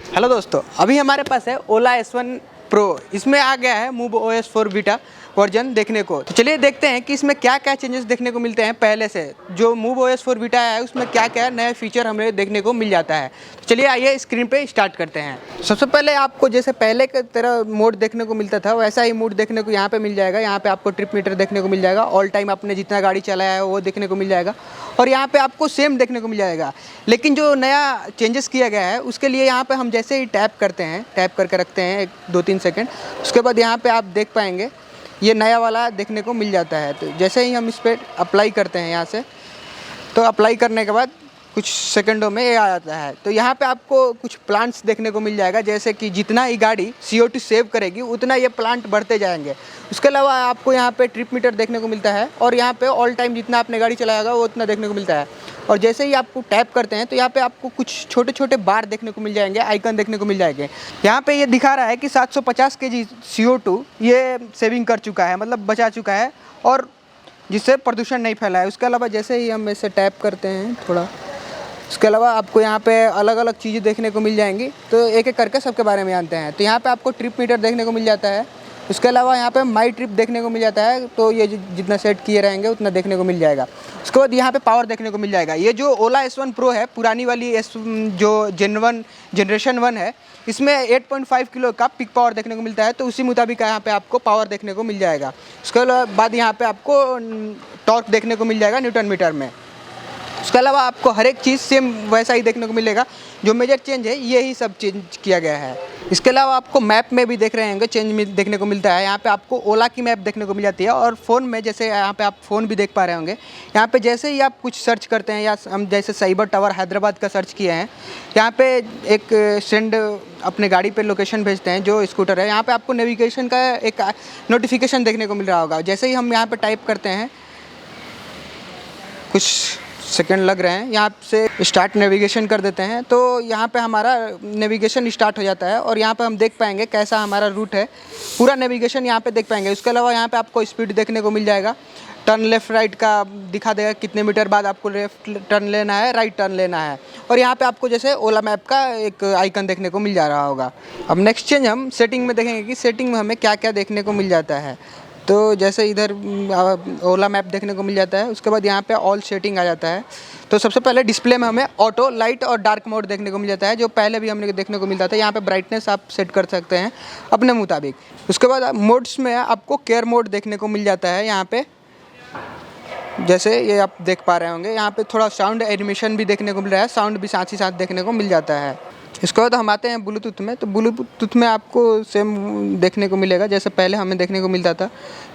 Hello दोस्तों, अभी हमारे पास है ओला S1 Pro। इसमें आ गया है मूव OS 4 बीटा वर्जन देखने को। तो चलिए देखते हैं कि इसमें क्या क्या चेंजेस देखने को मिलते हैं पहले से। जो मूव OS 4 बीटा है उसमें क्या क्या नए फीचर हमें देखने को मिल जाता है। तो चलिए आइए स्क्रीन पे स्टार्ट करते हैं। सबसे पहले आपको जैसे पहले की तरह मोड देखने को मिलता था वैसा ही मोड देखने को यहाँ पे मिल जाएगा। यहाँ पे आपको ट्रिप मीटर देखने को मिल जाएगा, ऑल टाइम आपने जितना गाड़ी चलाया है वो देखने को मिल जाएगा और यहाँ पे आपको सेम देखने को मिल जाएगा। लेकिन जो नया चेंजेस किया गया है उसके लिए यहाँ पे हम जैसे ही टैप करते हैं, टैप करके रखते हैं 2-3 सेकंड, उसके बाद यहाँ पे आप देख पाएंगे ये नया वाला देखने को मिल जाता है। तो जैसे ही हम इस पर अप्लाई करते हैं यहाँ से, तो अप्लाई करने के बाद कुछ सेकंडों में ये आ जाता है। तो यहाँ पे आपको कुछ प्लांट्स देखने को मिल जाएगा, जैसे कि जितना ही गाड़ी CO2 सेव करेगी उतना ये प्लांट बढ़ते जाएंगे। उसके अलावा आपको यहाँ पे ट्रिप मीटर देखने को मिलता है और यहाँ पे ऑल टाइम जितना आपने गाड़ी चलाया होगा वो उतना देखने को मिलता है। और जैसे ही आपको टैप करते हैं तो यहाँ पे आपको कुछ छोटे छोटे बार देखने को मिल जाएंगे, आइकन देखने को मिल जाएंगे। यहाँ पे ये दिखा रहा है कि 750 kg CO2 ये सेविंग कर चुका है, मतलब बचा चुका है, और जिससे प्रदूषण नहीं फैला है। उसके अलावा जैसे ही हम इसे टैप करते हैं थोड़ा, उसके अलावा आपको यहाँ पे अलग अलग चीज़ें देखने को मिल जाएंगी। तो एक एक करके सबके बारे में जानते हैं। तो यहाँ पे आपको ट्रिप मीटर देखने को मिल जाता है। उसके अलावा यहाँ पे माई ट्रिप देखने को मिल जाता है, तो ये जितना सेट किए रहेंगे उतना देखने को मिल जाएगा। उसके बाद यहाँ पे पावर देखने को मिल जाएगा। ये जो ओला S1 Pro है, पुरानी वाली जो जनरेशन 1 है, इसमें 8.5 किलो का पिक पावर देखने को मिलता है। तो उसी मुताबिक यहाँ पे आपको पावर देखने को मिल जाएगा। उसके बाद यहाँ पे आपको टॉर्क देखने को मिल जाएगा न्यूटन मीटर में। उसके अलावा आपको हर एक चीज़ सेम वैसा ही देखने को मिलेगा। जो मेजर चेंज है यही सब चेंज किया गया है। इसके अलावा आपको मैप में भी देख रहे होंगे चेंज देखने को मिलता है। यहाँ पे आपको ओला की मैप देखने को मिल जाती है और फ़ोन में जैसे यहाँ पे आप फ़ोन भी देख पा रहे होंगे। यहाँ पे जैसे ही आप कुछ सर्च करते हैं, या हम जैसे साइबर टावर हैदराबाद का सर्च किए हैं, यहाँ पे एक सेंड अपने गाड़ी पे लोकेशन भेजते हैं जो स्कूटर है। यहाँ पे आपको नेविगेशन का एक नोटिफिकेशन देखने को मिल रहा होगा। जैसे ही हम यहाँ पे टाइप करते हैं, कुछ सेकंड लग रहे हैं, यहाँ से स्टार्ट नेविगेशन कर देते हैं, तो यहाँ पे हमारा नेविगेशन स्टार्ट हो जाता है और यहाँ पे हम देख पाएंगे कैसा हमारा रूट है। पूरा नेविगेशन यहाँ पे देख पाएंगे। उसके अलावा यहाँ पे आपको स्पीड देखने को मिल जाएगा। टर्न लेफ़्ट राइट का दिखा देगा कितने मीटर बाद आपको लेफ़्ट टर्न लेना है, राइट टर्न लेना है। और यहाँ पे आपको जैसे ओला मैप का एक आइकन देखने को मिल जा रहा होगा। अब नेक्स्ट चेंज हम सेटिंग में देखेंगे कि सेटिंग में हमें क्या क्या देखने को मिल जाता है। तो जैसे इधर ओला मैप देखने को मिल जाता है। उसके बाद यहाँ पे ऑल सेटिंग आ जाता है। तो सबसे पहले डिस्प्ले में हमें ऑटो, लाइट और डार्क मोड देखने को मिल जाता है, जो पहले भी हमने देखने को मिलता था। यहाँ पे ब्राइटनेस आप सेट कर सकते हैं अपने मुताबिक। उसके बाद मोड्स में आपको केयर मोड देखने को मिल जाता है। यहाँ पे जैसे ये आप देख पा रहे होंगे, यहाँ पे थोड़ा साउंड एनिमेशन भी देखने को मिल रहा है, साउंड भी साथ ही साथ देखने को मिल जाता है। इसके बाद हम आते हैं ब्लूटूथ में। तो ब्लूटूथ में आपको सेम देखने को मिलेगा जैसे पहले हमें देखने को मिलता था।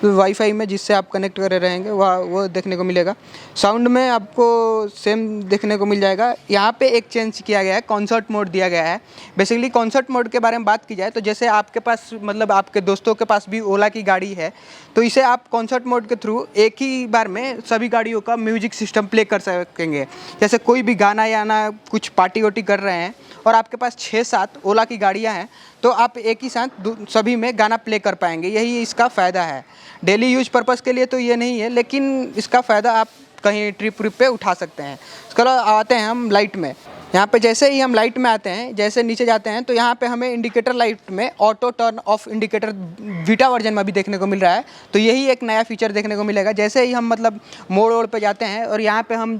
तो वाईफाई में जिससे आप कनेक्ट करे रहेंगे वो देखने को मिलेगा। साउंड में आपको सेम देखने को मिल जाएगा। यहाँ पे एक चेंज किया गया है, कॉन्सर्ट मोड दिया गया है। बेसिकली कॉन्सर्ट मोड के बारे में बात की जाए तो जैसे आपके पास, मतलब आपके दोस्तों के पास भी ओला की गाड़ी है, तो इसे आप कॉन्सर्ट मोड के थ्रू एक ही बार में सभी गाड़ियों का म्यूजिक सिस्टम प्ले कर सकेंगे। जैसे कोई भी गाना या ना कुछ पार्टी वार्टी कर रहे हैं और आपके पास 6-7 ओला की गाड़ियां हैं, तो आप एक ही साथ सभी में गाना प्ले कर पाएंगे। यही इसका फ़ायदा है। डेली यूज पर्पज़ के लिए तो ये नहीं है, लेकिन इसका फ़ायदा आप कहीं ट्रिप पे उठा सकते हैं। उसके अलावा आते हैं हम लाइट में। यहाँ पे जैसे ही हम लाइट में आते हैं, जैसे नीचे जाते हैं, तो यहाँ पे हमें इंडिकेटर लाइट में auto turn off indicator beta version में भी देखने को मिल रहा है। तो यही एक नया फीचर देखने को मिलेगा। जैसे ही हम मतलब मोड़ पे जाते हैं और यहाँ पे हम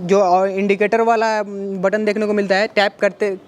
जो इंडिकेटर वाला बटन देखने को मिलता है, टैप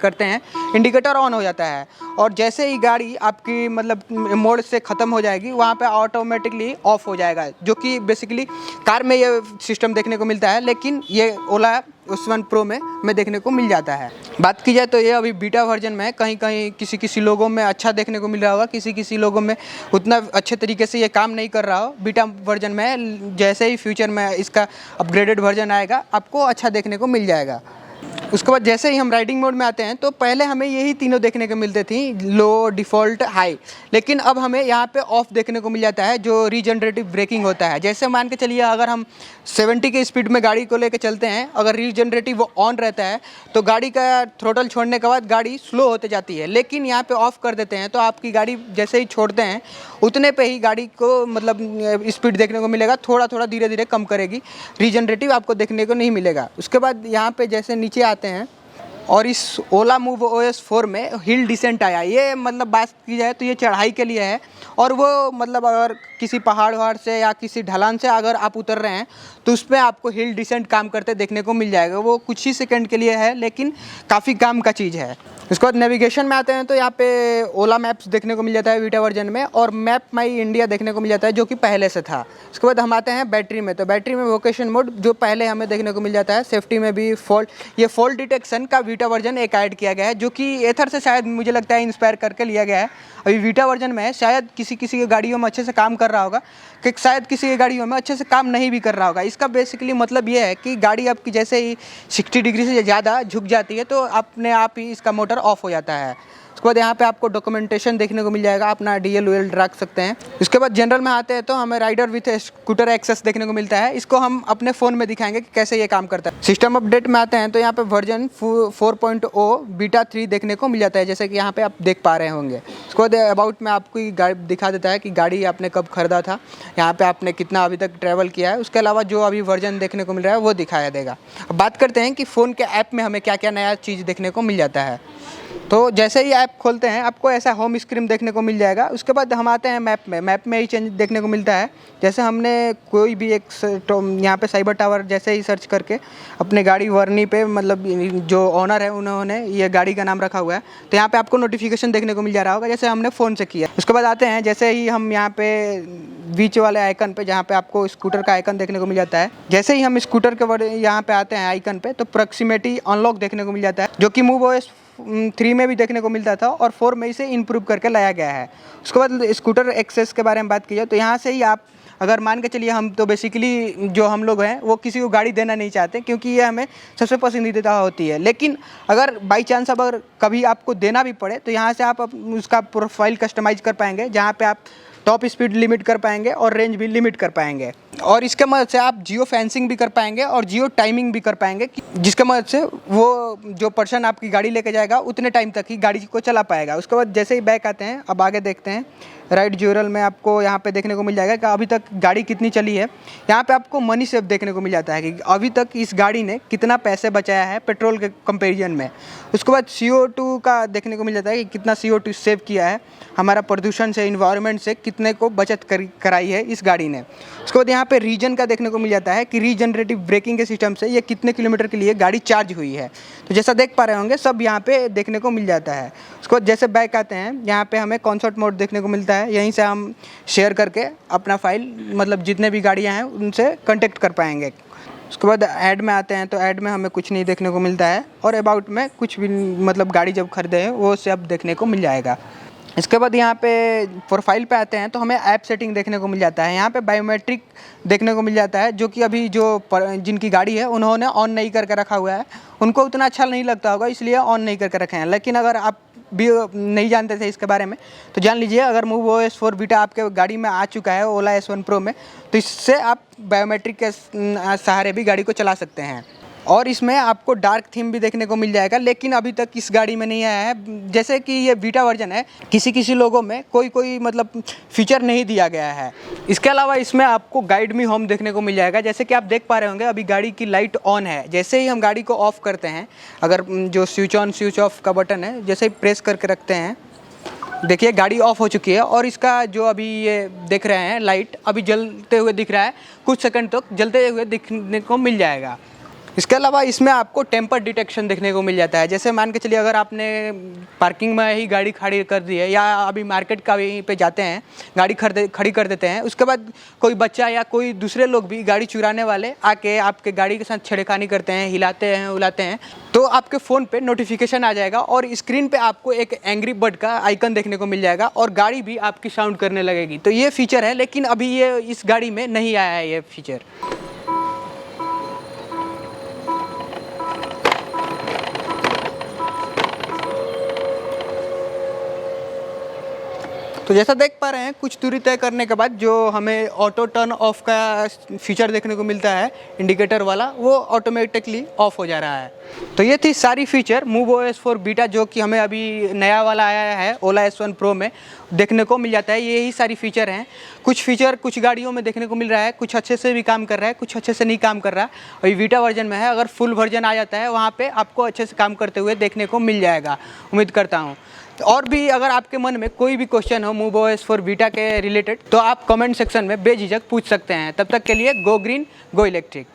करते हैं, इंडिकेटर ऑन हो जाता है। और जैसे ही गाड़ी आपकी मतलब मोड़ से ख़त्म हो जाएगी, वहाँ पे ऑटोमेटिकली ऑफ हो जाएगा, जो कि बेसिकली कार में ये सिस्टम देखने को मिलता है, लेकिन ये ओला S1 Pro में देखने को मिल जाता है। बात की जाए तो ये अभी बीटा वर्जन में है। कहीं कहीं किसी लोगों में अच्छा देखने को मिल रहा होगा, किसी लोगों में उतना अच्छे तरीके से ये काम नहीं कर रहा हो बीटा वर्जन में। जैसे ही फ्यूचर में इसका अपग्रेडेड वर्जन आएगा, आपको अच्छा देखने को मिल जाएगा। उसके बाद जैसे ही हम राइडिंग मोड में आते हैं, तो पहले हमें यही तीनों देखने को मिलते थी, लो, डिफ़ॉल्ट, हाई। लेकिन अब हमें यहाँ पे ऑफ देखने को मिल जाता है, जो रीजनरेटिव ब्रेकिंग होता है। जैसे मान के चलिए अगर हम 70 की स्पीड में गाड़ी को लेकर चलते हैं, अगर रीजनरेटिव ऑन रहता है तो गाड़ी का थ्रोटल छोड़ने के बाद गाड़ी स्लो होते जाती है। लेकिन यहाँ पे ऑफ़ कर देते हैं तो आपकी गाड़ी जैसे ही छोड़ते हैं उतने पे ही गाड़ी को मतलब स्पीड देखने को मिलेगा, थोड़ा थोड़ा धीरे धीरे कम करेगी। रीजनरेटिव आपको देखने को नहीं मिलेगा। उसके बाद यहाँ पे जैसे नीचे आते हैं और इस ओला मूव OS 4 में हिल डिसेंट आया। ये मतलब बात की जाए तो ये चढ़ाई के लिए है, और वो मतलब अगर किसी पहाड़ वहाड़ से या किसी ढलान से अगर आप उतर रहे हैं तो उसमें आपको हिल डिसेंट काम करते देखने को मिल जाएगा। वो कुछ ही सेकंड के लिए है लेकिन काफ़ी काम का चीज़ है। उसके बाद नेविगेशन में आते हैं तो यहाँ पे ओला मैप्स देखने को मिल जाता है बीटा वर्जन में, और मैप माई इंडिया देखने को मिल जाता है जो कि पहले से था। उसके बाद हम आते हैं बैटरी में, तो बैटरी में वोकेशन मोड जो पहले हमें देखने को मिल जाता है। सेफ्टी में भी ये फॉल्ट डिटेक्शन का बीटा वर्जन एक ऐड किया गया है, जो कि एथर से शायद मुझे लगता है इंस्पायर करके लिया गया है। अभी बीटा वर्जन में है, शायद किसी की गाड़ियों में अच्छे से काम कर रहा होगा, कि शायद किसी की गाड़ियों में अच्छे से काम नहीं भी कर रहा होगा। इसका बेसिकली मतलब ये है कि गाड़ी आपकी जैसे ही 60 डिग्री से ज़्यादा झुक जाती है तो अपने आप ही इसका मोटर ऑफ हो जाता है। उसके बाद यहाँ पे आपको डॉक्यूमेंटेशन देखने को मिल जाएगा, अपना DL UL रख सकते हैं। उसके बाद जनरल में आते हैं तो हमें राइडर विथ स्कूटर एक्सेस देखने को मिलता है। इसको हम अपने फ़ोन में दिखाएंगे कि कैसे ये काम करता है। सिस्टम अपडेट में आते हैं तो यहाँ पे वर्जन 4.0 बीटा 3 देखने को मिल जाता है, जैसे कि यहाँ पे आप देख पा रहे होंगे। उसके बाद अबाउट में आपको ये गाड़ी दिखा देता है कि गाड़ी आपने कब खरीदा था, यहाँ पे आपने कितना अभी तक ट्रैवल किया है। उसके अलावा जो अभी वर्जन देखने को मिल रहा है वो दिखाया देगा। अब बात करते हैं कि फ़ोन के ऐप में हमें क्या क्या नया चीज़ देखने को मिल जाता है। तो जैसे ही ऐप खोलते हैं आपको ऐसा होम स्क्रीन देखने को मिल जाएगा। उसके बाद हम आते हैं मैप में ही चेंज देखने को मिलता है। जैसे हमने कोई भी एक यहाँ पे साइबर टावर जैसे ही सर्च करके अपने गाड़ी वर्नी पे, मतलब जो ऑनर है उन्होंने ये गाड़ी का नाम रखा हुआ है, तो यहाँ पे आपको नोटिफिकेशन देखने को मिल जा रहा होगा जैसे हमने फ़ोन से किया। उसके बाद आते हैं जैसे ही हम यहाँ पे बीच वाले आइकन पे, जहाँ पे आपको स्कूटर का आइकन देखने को मिल जाता है, जैसे ही हम स्कूटर के यहाँ पे आते हैं आइकन पे, तो प्रॉक्सिमिटी अनलॉक देखने को मिल जाता है, जो कि मूव OS 3 में भी देखने को मिलता था और 4 में इसे इम्प्रूव करके लाया गया है। उसके बाद स्कूटर एक्सेस के बारे में बात की जाए तो यहाँ से ही आप अगर मान के चलिए, हम तो बेसिकली जो हम लोग हैं वो किसी को गाड़ी देना नहीं चाहते क्योंकि ये हमें सबसे पसंदीदा होती है। लेकिन अगर बाई चांस अगर कभी आपको देना भी पड़े तो यहाँ से आप उसका प्रोफाइल कस्टमाइज़ कर पाएंगे, जहाँ पे आप टॉप स्पीड लिमिट कर पाएंगे और रेंज भी लिमिट कर पाएंगे, और इसके मदद से आप जियो फेंसिंग भी कर पाएंगे और जियो टाइमिंग भी कर पाएंगे, जिसके मदद से वो जो पर्सन आपकी गाड़ी लेके जाएगा उतने टाइम तक ही गाड़ी को चला पाएगा। उसके बाद जैसे ही बैक आते हैं, अब आगे देखते हैं राइड ज्यूरल में आपको यहाँ पे देखने को मिल जाएगा कि अभी तक गाड़ी कितनी चली है। यहाँ पे आपको मनी सेव देखने को मिल जाता है कि अभी तक इस गाड़ी ने कितना पैसे बचाया है पेट्रोल के कंपैरिजन में। उसके बाद CO2 का देखने को मिल जाता है कि कितना CO2 सेव किया है, हमारा प्रदूषण से, इन्वायरमेंट से कितने को बचत कराई है इस गाड़ी ने। उसके बाद यहाँ पे रीजन का देखने को मिल जाता है कि रीजनरेटिव ब्रेकिंग के सिस्टम से ये कितने किलोमीटर के लिए गाड़ी चार्ज हुई है। तो जैसा देख पा रहे होंगे सब यहाँ पे देखने को मिल जाता है। उसके बाद जैसे बैक आते हैं, यहाँ पे हमें कॉन्सर्ट मोड देखने को मिलता है, यहीं से हम शेयर करके अपना फाइल, मतलब जितने भी गाड़ियाँ हैं उनसे कॉन्टेक्ट कर पाएंगे। उसके बाद ऐड में आते हैं तो ऐड में हमें कुछ नहीं देखने को मिलता है, और अबाउट में कुछ भी, मतलब गाड़ी जब खरीदे हैं वो सब देखने को मिल जाएगा। इसके बाद यहाँ पे प्रोफाइल पे आते हैं तो हमें ऐप सेटिंग देखने को मिल जाता है। यहाँ पे बायोमेट्रिक देखने को मिल जाता है, जो कि अभी जिनकी गाड़ी है उन्होंने ऑन नहीं करके रखा हुआ है, उनको उतना अच्छा नहीं लगता होगा इसलिए ऑन नहीं करके रखे हैं। लेकिन अगर आप भी नहीं जानते थे इसके बारे में तो जान लीजिए, अगर मूव OS 4 बीटा आपके गाड़ी में आ चुका है ओला S1 Pro में, तो इससे आप बायोमेट्रिक के सहारे भी गाड़ी को चला सकते हैं। और इसमें आपको डार्क थीम भी देखने को मिल जाएगा, लेकिन अभी तक इस गाड़ी में नहीं आया है। जैसे कि ये बीटा वर्जन है, किसी लोगों में कोई मतलब फीचर नहीं दिया गया है। इसके अलावा इसमें आपको गाइड मी होम देखने को मिल जाएगा। जैसे कि आप देख पा रहे होंगे अभी गाड़ी की लाइट ऑन है, जैसे ही हम गाड़ी को ऑफ़ करते हैं, अगर जो स्विच ऑन स्विच ऑफ का बटन है जैसे ही प्रेस करके रखते हैं, देखिए गाड़ी ऑफ हो चुकी है, और इसका जो अभी ये देख रहे हैं लाइट अभी जलते हुए दिख रहा है, कुछ सेकंड तक जलते हुए दिखने को मिल जाएगा। इसके अलावा इसमें आपको टेम्पर डिटेक्शन देखने को मिल जाता है। जैसे मान के चलिए अगर आपने पार्किंग में ही गाड़ी खड़ी कर दी है, या अभी मार्केट का वहीं पे जाते हैं गाड़ी खड़ी कर देते हैं, उसके बाद कोई बच्चा या कोई दूसरे लोग भी गाड़ी चुराने वाले आके आपके गाड़ी के साथ छेड़खानी करते हैं, हिलाते हैं उलाते हैं, तो आपके फ़ोन पे नोटिफिकेशन आ जाएगा और स्क्रीन पे आपको एक एंग्री बर्ड का आइकन देखने को मिल जाएगा और गाड़ी भी आपकी साउंड करने लगेगी। तो ये फीचर है, लेकिन अभी ये इस गाड़ी में नहीं आया है ये फीचर। तो जैसा देख पा रहे हैं, कुछ दूरी तय करने के बाद जो हमें ऑटो टर्न ऑफ का फीचर देखने को मिलता है इंडिकेटर वाला, वो ऑटोमेटिकली ऑफ हो जा रहा है। तो ये थी सारी फीचर MoveOS 4 बीटा जो कि हमें अभी नया वाला आया है ओला S1 Pro में देखने को मिल जाता है। यही सारी फीचर हैं। कुछ फीचर कुछ गाड़ियों में देखने को मिल रहा है, कुछ अच्छे से भी काम कर रहा है, कुछ अच्छे से नहीं काम कर रहा है। अभी बीटा वर्जन में है, अगर फुल वर्जन आ जाता है वहाँ पे आपको अच्छे से काम करते हुए देखने को मिल जाएगा, उम्मीद करता हूँ। और भी अगर आपके मन में कोई भी क्वेश्चन हो MoveOS 4 बीटा के रिलेटेड, तो आप कमेंट सेक्शन में बेझिझक पूछ सकते हैं। तब तक के लिए गो ग्रीन गो इलेक्ट्रिक।